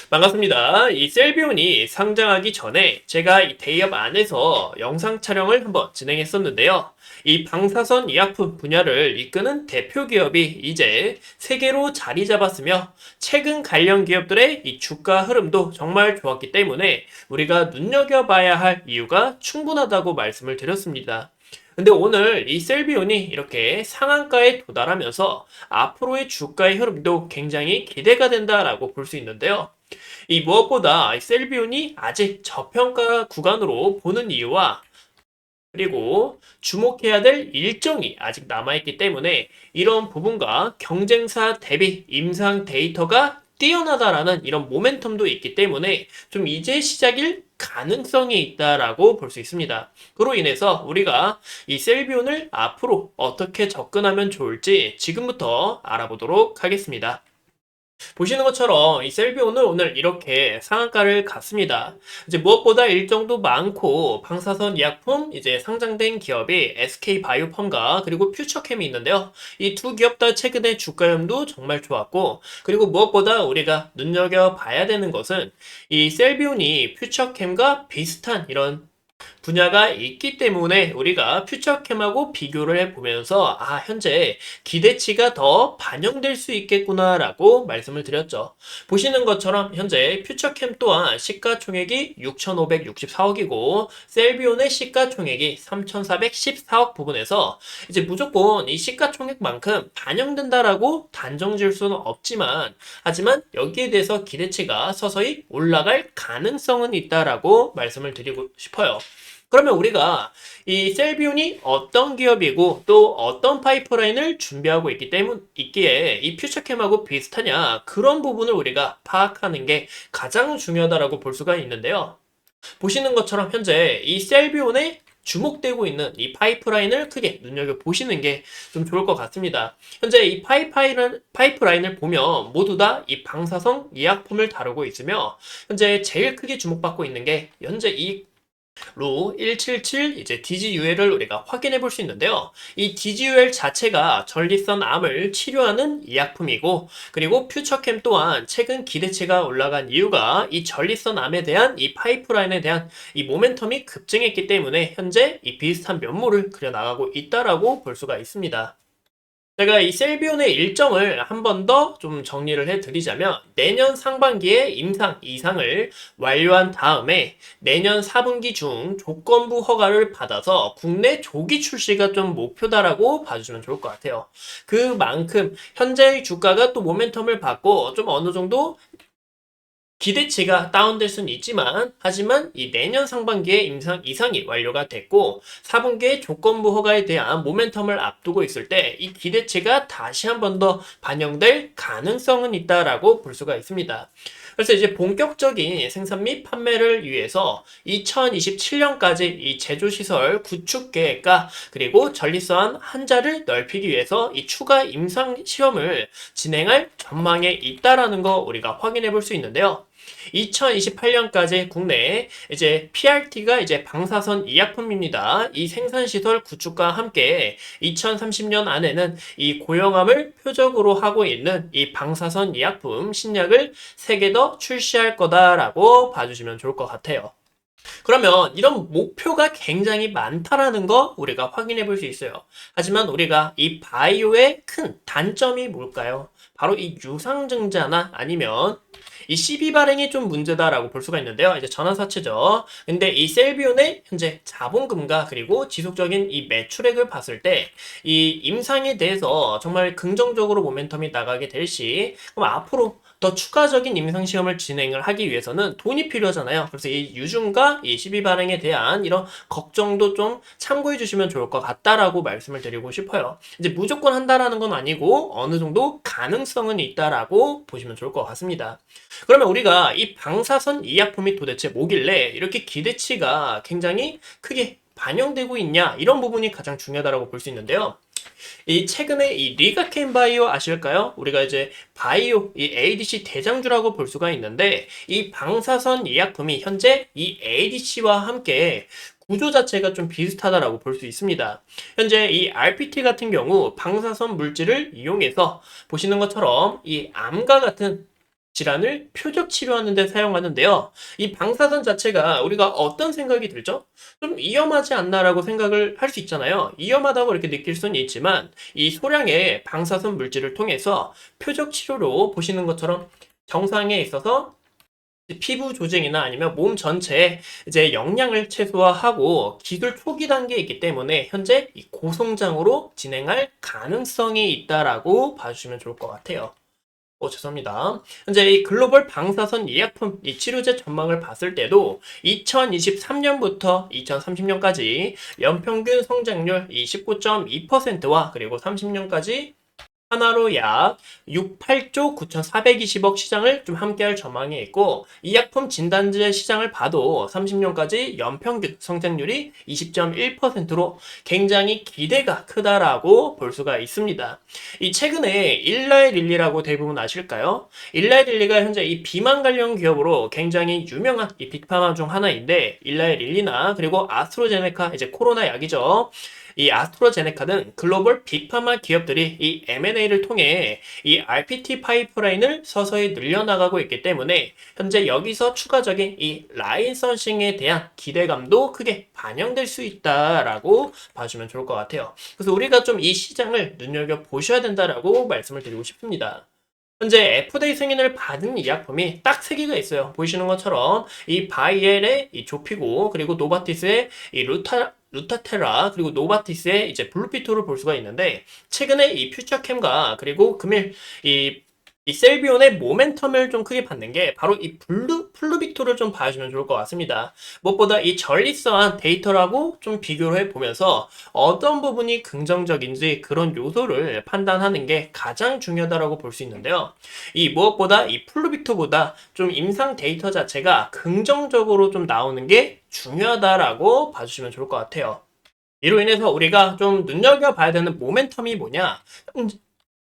반갑습니다. 이 셀비온이 상장하기 전에 제가 이 대기업 안에서 영상 촬영을 한번 진행했었는데요. 이 방사선 의약품 분야를 이끄는 대표 기업이 이제 세계로 자리 잡았으며 최근 관련 기업들의 이 주가 흐름도 정말 좋았기 때문에 우리가 눈여겨봐야 할 이유가 충분하다고 말씀을 드렸습니다. 근데 오늘 이 셀비온이 이렇게 상한가에 도달하면서 앞으로의 주가의 흐름도 굉장히 기대가 된다라고 볼 수 있는데요. 이 무엇보다 이 셀비온이 아직 저평가 구간으로 보는 이유와 그리고 주목해야 될 일정이 아직 남아있기 때문에 이런 부분과 경쟁사 대비 임상 데이터가 뛰어나다라는 이런 모멘텀도 있기 때문에 좀 이제 시작일 가능성이 있다라고 볼 수 있습니다. 그로 인해서 우리가 이 셀비온을 앞으로 어떻게 접근하면 좋을지 지금부터 알아보도록 하겠습니다. 보시는 것처럼 이 셀비오는 오늘 이렇게 상한가를 갔습니다. 이제 무엇보다 일정도 많고 방사선 의약품 이제 상장된 기업이 SK바이오펌과 그리고 퓨처캠이 있는데요. 이 두 기업 다 최근에 주가 흐름도 정말 좋았고 그리고 무엇보다 우리가 눈여겨봐야 되는 것은 이 셀비온이 퓨처캠과 비슷한 이런 분야가 있기 때문에 우리가 퓨처캠하고 비교를 해보면서 현재 기대치가 더 반영될 수 있겠구나라고 말씀을 드렸죠. 보시는 것처럼 현재 퓨처캠 또한 시가총액이 6,564억이고 셀비온의 시가총액이 3,414억 부분에서 이제 무조건 이 시가총액만큼 반영된다라고 단정 지을 수는 없지만 하지만 여기에 대해서 기대치가 서서히 올라갈 가능성은 있다라고 말씀을 드리고 싶어요. 그러면 우리가 이 셀비온이 어떤 기업이고 또 어떤 파이프라인을 준비하고 있기에 이 퓨처캠하고 비슷하냐 그런 부분을 우리가 파악하는 게 가장 중요하다라고 볼 수가 있는데요. 보시는 것처럼 현재 이 셀비온에 주목되고 있는 이 파이프라인을 크게 눈여겨보시는 게 좀 좋을 것 같습니다. 현재 이 파이프라인을 보면 모두 다 이 방사성 의약품을 다루고 있으며 현재 제일 크게 주목받고 있는 게 현재 이 로 177 이제 DGUL을 우리가 확인해 볼 수 있는데요. 이 DGUL 자체가 전립선 암을 치료하는 의약품이고 그리고 퓨처캠 또한 최근 기대치가 올라간 이유가 이 전립선 암에 대한 이 파이프라인에 대한 이 모멘텀이 급증했기 때문에 현재 이 비슷한 면모를 그려나가고 있다라고 볼 수가 있습니다. 제가 이 셀비온의 일정을 한 번 더 좀 정리를 해드리자면 내년 상반기에 임상 이상을 완료한 다음에 내년 4분기 중 조건부 허가를 받아서 국내 조기 출시가 좀 목표다라고 봐주시면 좋을 것 같아요. 그만큼 현재의 주가가 또 모멘텀을 받고 좀 어느 정도 기대치가 다운될 수는 있지만 하지만 이 내년 상반기에 임상 이상이 완료가 됐고 4분기에 조건부 허가에 대한 모멘텀을 앞두고 있을 때 이 기대치가 다시 한 번 더 반영될 가능성은 있다라고 볼 수가 있습니다. 그래서 이제 본격적인 생산 및 판매를 위해서 2027년까지 이 제조시설 구축 계획과 그리고 전립선 한자를 넓히기 위해서 이 추가 임상 시험을 진행할 전망에 있다라는 거 우리가 확인해 볼 수 있는데요. 2028년까지 국내에 이제 PRT가 이제 방사선 의약품입니다. 이 생산시설 구축과 함께 2030년 안에는 이 고령암을 표적으로 하고 있는 이 방사선 의약품 신약을 3개 더 출시할 거다라고 봐주시면 좋을 것 같아요. 그러면 이런 목표가 굉장히 많다라는 거 우리가 확인해 볼 수 있어요. 하지만 우리가 이 바이오의 큰 단점이 뭘까요? 바로 이 유상증자나 아니면 이 CB 발행이 좀 문제다라고 볼 수가 있는데요. 이제 전환사채죠. 근데 이 셀비온의 현재 자본금과 그리고 지속적인 이 매출액을 봤을 때 이 임상에 대해서 정말 긍정적으로 모멘텀이 나가게 될 시, 그럼 앞으로 더 추가적인 임상시험을 진행을 하기 위해서는 돈이 필요하잖아요. 그래서 이 유증과 이 CB 발행에 대한 이런 걱정도 좀 참고해 주시면 좋을 것 같다라고 말씀을 드리고 싶어요. 이제 무조건 한다라는 건 아니고 어느 정도 가능성은 있다라고 보시면 좋을 것 같습니다. 그러면 우리가 이 방사선 의약품이 도대체 뭐길래 이렇게 기대치가 굉장히 크게 반영되고 있냐 이런 부분이 가장 중요하다고 볼 수 있는데요. 이 최근에 이 리가켄 바이오 아실까요? 우리가 이제 바이오 이 ADC 대장주라고 볼 수가 있는데 이 방사선 의약품이 현재 이 ADC와 함께 구조 자체가 좀 비슷하다라고 볼 수 있습니다. 현재 이 RPT 같은 경우 방사선 물질을 이용해서 보시는 것처럼 이 암과 같은 질환을 표적 치료하는 데 사용하는데요. 이 방사선 자체가 우리가 어떤 생각이 들죠? 좀 위험하지 않나라고 생각을 할 수 있잖아요. 위험하다고 이렇게 느낄 수는 있지만 이 소량의 방사선 물질을 통해서 표적 치료로 보시는 것처럼 정상에 있어서 피부 조직이나 아니면 몸 전체에 이제 영양을 최소화하고 기술 초기 단계에 있기 때문에 현재 이 고성장으로 진행할 가능성이 있다라고 봐주시면 좋을 것 같아요. 죄송합니다. 현재 이 글로벌 방사선 예약품 이 치료제 전망을 봤을 때도 2023년부터 2030년까지 연평균 성장률 이 19.2%와 그리고 30년까지 하나로 약 68조 9,420억 시장을 좀 함께할 전망이 있고 이 약품 진단제 시장을 봐도 30년까지 연평균 성장률이 20.1%로 굉장히 기대가 크다라고 볼 수가 있습니다. 이 최근에 일라이 릴리라고 대부분 아실까요? 일라이 릴리가 현재 이 비만 관련 기업으로 굉장히 유명한 이 빅파마 중 하나인데 일라이 릴리나 그리고 아스트로제네카 이제 코로나 약이죠. 이 아스트로제네카 등 글로벌 빅파마 기업들이 이 M&A를 통해 이 RPT 파이프라인을 서서히 늘려나가고 있기 때문에 현재 여기서 추가적인 이 라이선싱에 대한 기대감도 크게 반영될 수 있다라고 봐주면 좋을 것 같아요. 그래서 우리가 좀 이 시장을 눈여겨 보셔야 된다라고 말씀을 드리고 싶습니다. 현재 FDA 승인을 받은 이 약품이 딱 세 개가 있어요. 보이시는 것처럼 이 바이엘의 이 조피고 그리고 노바티스의 이 루타테라 그리고 노바티스의 이제 블루피토를 볼 수가 있는데 최근에 이 퓨처캠과 그리고 금일 이 셀비온의 모멘텀을 좀 크게 받는 게 바로 이 플루빅토를 좀 봐주면 좋을 것 같습니다. 무엇보다 이 전리성한 데이터라고 좀 비교를 해보면서 어떤 부분이 긍정적인지 그런 요소를 판단하는 게 가장 중요하다고 볼 수 있는데요. 이 무엇보다 이 플루빅토보다 좀 임상 데이터 자체가 긍정적으로 좀 나오는 게 중요하다라고 봐주시면 좋을 것 같아요. 이로 인해서 우리가 좀 눈여겨봐야 되는 모멘텀이 뭐냐?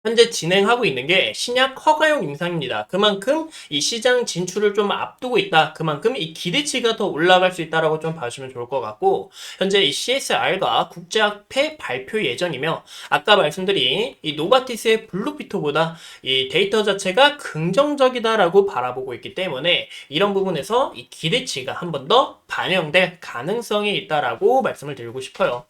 현재 진행하고 있는 게 신약 허가용 임상입니다. 그만큼 이 시장 진출을 좀 앞두고 있다. 그만큼 이 기대치가 더 올라갈 수 있다라고 좀 봐주시면 좋을 것 같고 현재 이 CSR과 국제학회 발표 예정이며 아까 말씀드린 이 노바티스의 블루피토보다 이 데이터 자체가 긍정적이다라고 바라보고 있기 때문에 이런 부분에서 이 기대치가 한 번 더 반영될 가능성이 있다라고 말씀을 드리고 싶어요.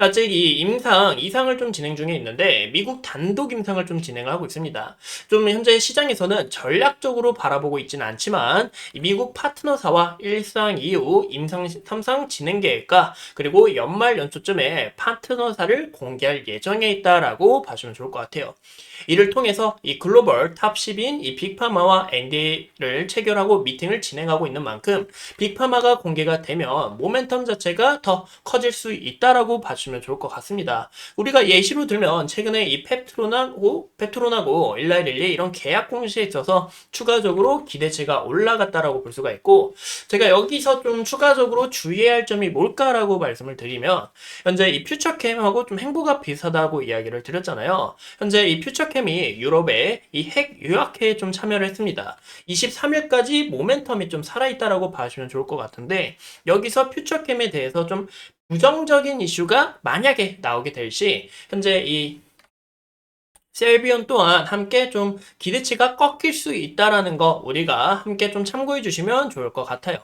아직 이 임상 이상을 좀 진행 중에 있는데 미국 단독 임상을 좀 진행하고 있습니다. 좀 현재 시장에서는 전략적으로 바라보고 있지는 않지만 미국 파트너사와 1상 이후 임상 3상 진행 계획과 그리고 연말 연초쯤에 파트너사를 공개할 예정에 있다라고 봐주면 좋을 것 같아요. 이를 통해서 이 글로벌 탑 10인 이 빅파마와 NDA를 체결하고 미팅을 진행하고 있는 만큼 빅파마가 공개가 되면 모멘텀 자체가 더 커질 수 있다라고 봐주면 좋을 것 같습니다. 우리가 예시로 들면 최근에 이 페트로나고 일라이릴리 이런 계약 공시에 있어서 추가적으로 기대치가 올라갔다라고 볼 수가 있고 제가 여기서 좀 추가적으로 주의해야 할 점이 뭘까라고 말씀을 드리면 현재 이 퓨처캠하고 좀 행보가 비슷하다고 이야기를 드렸잖아요. 현재 이 퓨처캠이 유럽의 이 핵 유학회에 좀 참여를 했습니다. 23일까지 모멘텀이 좀 살아있다라고 봐주면 좋을 것 같은데 여기서 퓨처캠에 대해서 좀 부정적인 이슈가 만약에 나오게 될 시 현재 이 셀비온 또한 함께 좀 기대치가 꺾일 수 있다라는 거 우리가 함께 좀 참고해 주시면 좋을 것 같아요.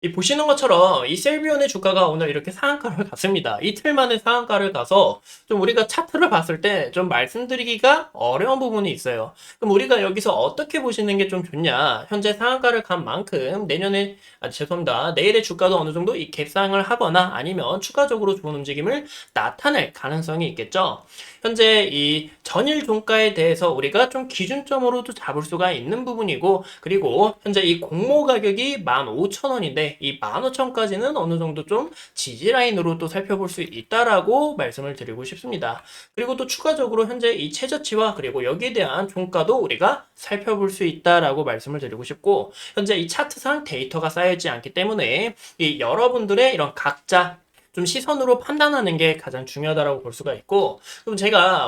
이 보시는 것처럼 이 셀비온의 주가가 오늘 이렇게 상한가를 갔습니다. 이틀 만에 상한가를 가서 좀 우리가 차트를 봤을 때 좀 말씀드리기가 어려운 부분이 있어요. 그럼 우리가 여기서 어떻게 보시는 게 좀 좋냐? 현재 상한가를 간 만큼 내년에 죄송합니다. 내일의 주가도 어느 정도 이 갭상을 하거나 아니면 추가적으로 좋은 움직임을 나타낼 가능성이 있겠죠. 현재 이 전일 종가에 대해서 우리가 좀 기준점으로도 잡을 수가 있는 부분이고 그리고 현재 이 공모 가격이 15,000원인데 이 15,000까지는 어느 정도 좀 지지 라인으로 또 살펴볼 수 있다라고 말씀을 드리고 싶습니다. 그리고 또 추가적으로 현재 이 최저치와 그리고 여기에 대한 종가도 우리가 살펴볼 수 있다라고 말씀을 드리고 싶고 현재 이 차트상 데이터가 쌓여있지 않기 때문에 이 여러분들의 이런 각자 좀 시선으로 판단하는 게 가장 중요하다고 볼 수가 있고 그럼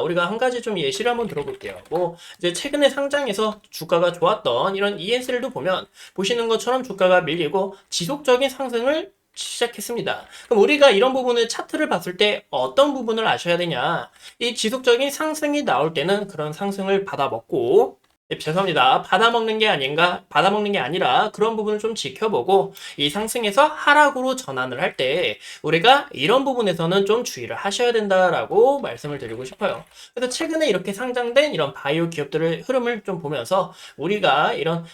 우리가 한 가지 좀 예시를 한번 들어볼게요. 뭐 이제 최근에 상장해서 주가가 좋았던 이런 ENSL도 보면 보시는 것처럼 주가가 밀리고 지속적인 상승을 시작했습니다. 그럼 우리가 이런 부분을 차트를 봤을 때 어떤 부분을 아셔야 되냐? 이 지속적인 상승이 나올 때는 그런 상승을 받아먹고 죄송합니다. 받아먹는 게 아닌가, 받아먹는 게 아니라 그런 부분을 좀 지켜보고 이 상승에서 하락으로 전환을 할 때 우리가 이런 부분에서는 좀 주의를 하셔야 된다라고 말씀을 드리고 싶어요. 그래서 최근에 이렇게 상장된 이런 바이오 기업들의 흐름을 좀 보면서 우리가 이런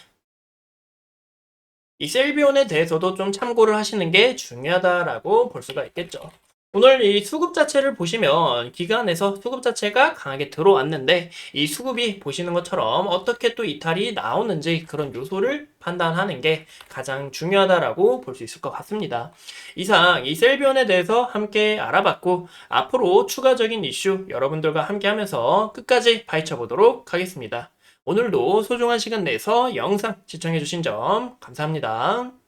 이 셀비온에 대해서도 좀 참고를 하시는 게 중요하다라고 볼 수가 있겠죠. 오늘 이 수급 자체를 보시면 기관에서 수급 자체가 강하게 들어왔는데 이 수급이 보시는 것처럼 어떻게 또 이탈이 나오는지 그런 요소를 판단하는 게 가장 중요하다라고 볼 수 있을 것 같습니다. 이상 이 셀비온에 대해서 함께 알아봤고 앞으로 추가적인 이슈 여러분들과 함께 하면서 끝까지 파헤쳐 보도록 하겠습니다. 오늘도 소중한 시간 내서 영상 시청해주신 점 감사합니다.